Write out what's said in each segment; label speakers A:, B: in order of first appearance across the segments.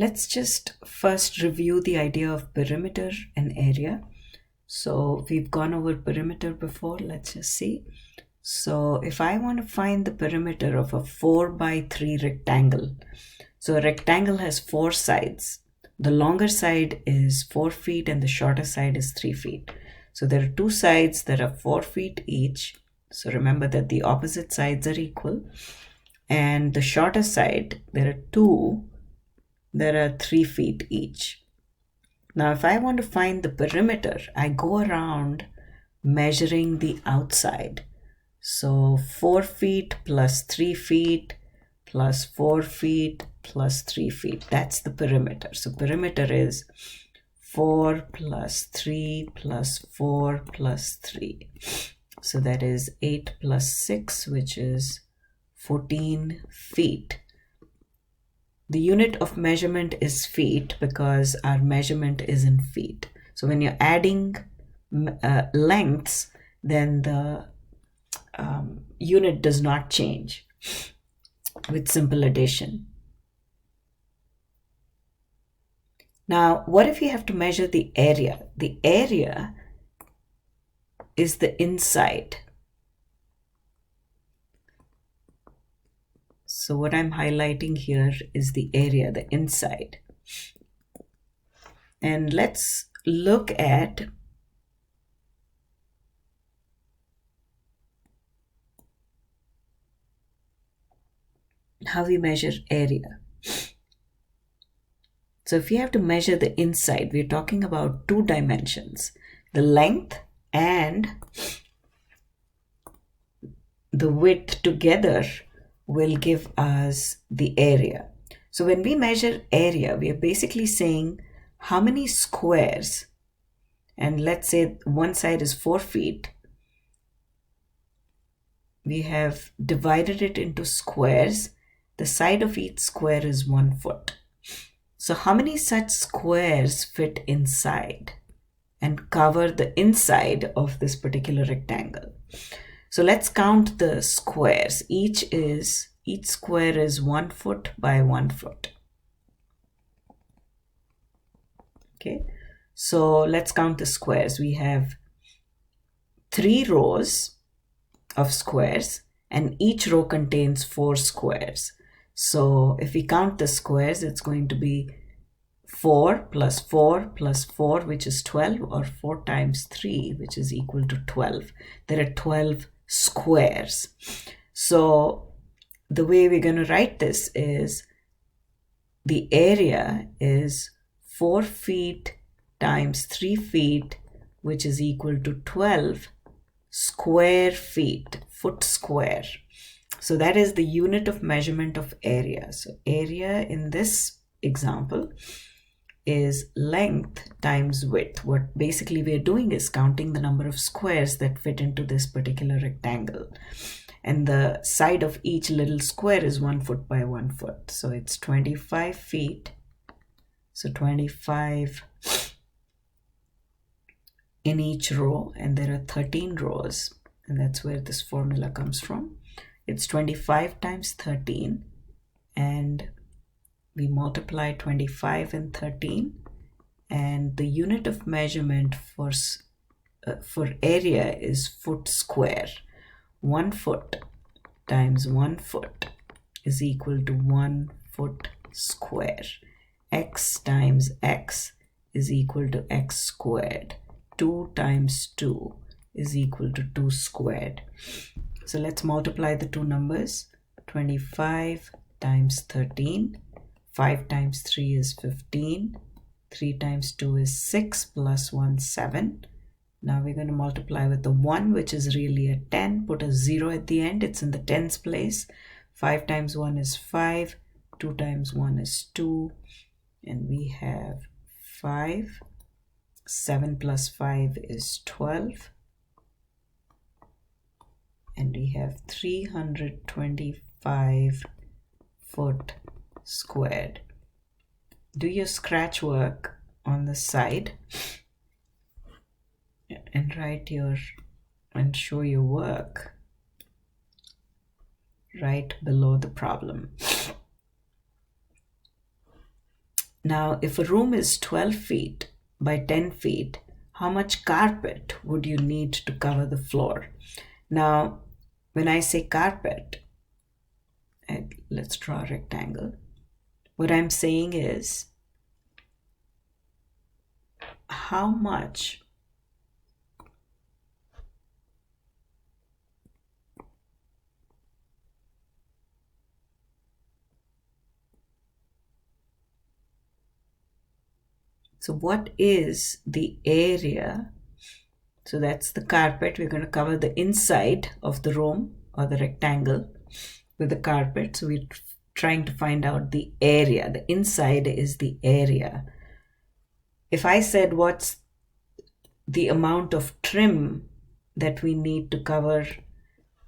A: Let's just first review the idea of perimeter and area. So we've gone over perimeter before. Let's just see. So if I want to find the perimeter of a 4x3 rectangle, so a rectangle has 4 sides. The longer side is 4 feet and the shorter side is 3 feet. So there are 2 sides that are 4 feet each. So remember that the opposite sides are equal. And the shorter side, there are 2 that are 3 feet each. Now, if I want to find the perimeter, I go around measuring the outside. So 4 feet plus 3 feet plus 4 feet plus 3 feet. That's the perimeter. So perimeter is 4 plus 3 plus 4 plus 3. So that is 8 plus 6, which is 14 feet. The unit of measurement is feet because our measurement is in feet. So when you're adding lengths, then the unit does not change with simple addition. Now, what if you have to measure the area? The area is the inside. So what I'm highlighting here is the area, the inside. And let's look at how we measure area. So if you have to measure the inside, we're talking about 2 dimensions, the length and the width together will give us the area. So when we measure area, we are basically saying how many squares, and let's say one side is 4 feet. We have divided it into squares. The side of each square is 1 foot. So how many such squares fit inside and cover the inside of this particular rectangle? So let's count the squares. Each square is 1 foot by 1 foot. Okay, so let's count the squares. We have 3 rows of squares and each row contains 4 squares. So if we count the squares, it's going to be 4 plus 4 plus 4, which is 12, or 4 times 3, which is equal to 12. There are 12 squares. So the way we're going to write this is the area is 4 feet times 3 feet, which is equal to 12 square feet, foot square. So that is the unit of measurement of area. So area in this example is length times width. What basically we're doing is counting the number of squares that fit into this particular rectangle. And the side of each little square is 1 foot by 1 foot. So it's 25 feet. So 25 in each row, and there are 13 rows, and that's where this formula comes from. It's 25 times 13, and we multiply 25 and 13, and the unit of measurement for area is foot square. 1 foot times 1 foot is equal to 1 foot square. X times x is equal to x squared. 2 times 2 is equal to 2 squared. So let's multiply the two numbers. 25 times 13. 5 times 3 is 15. 3 times 2 is 6 plus 1, 7. Now we're going to multiply with the 1, which is really a 10. Put a 0 at the end. It's in the tens place. 5 times 1 is 5. 2 times 1 is 2. And we have 5. 7 plus 5 is 12. And we have 325 foot squared. Do your scratch work on the side and write and show your work right below the problem. Now, if a room is 12 feet by 10 feet, how much carpet would you need to cover the floor? Now, when I say carpet, let's draw a rectangle. What I'm saying is how much so what is the area? So that's the carpet. We're going to cover the inside of the room or the rectangle with the carpet. So we're trying to find out the area. The inside is the area. If I said what's the amount of trim that we need to cover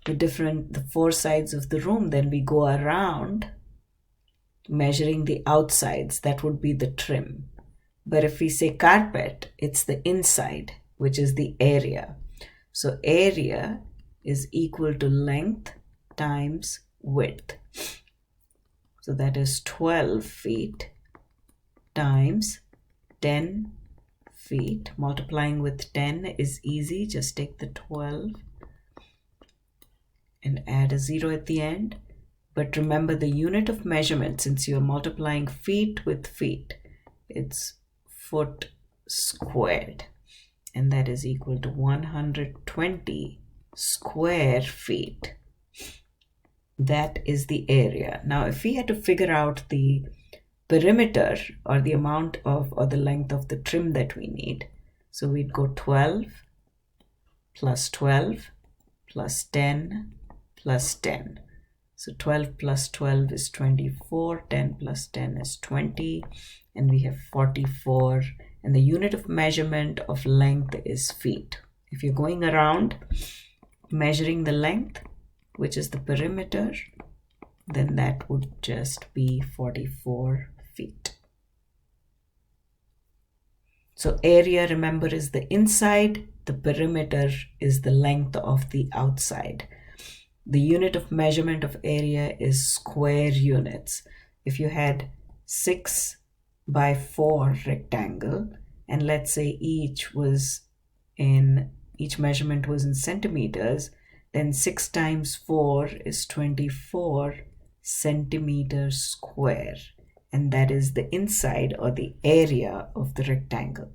A: the four sides of the room, then we go around measuring the outsides. That would be the trim. But if we say carpet, it's the inside, which is the area. So area is equal to length times width. So that is 12 feet times 10 feet. Multiplying with 10 is easy. Just take the 12 and add a 0 at the end. But remember the unit of measurement, since you're multiplying feet with feet, it's foot squared. And that is equal to 120 square feet. That is the area. Now, if we had to figure out the perimeter or the amount of or the length of the trim that we need, so we'd go 12 plus 12 plus 10 plus 10. So 12 plus 12 is 24, 10 plus 10 is 20, and we have 44. And the unit of measurement of length is feet. If you're going around measuring the length, which is the perimeter, then that would just be 44 feet. So area, remember, is the inside. The perimeter is the length of the outside. The unit of measurement of area is square units. If you had 6 by 4 rectangle, and let's say each measurement was in centimeters, then 6 times 4 is 24 centimeters square, and that is the inside or the area of the rectangle.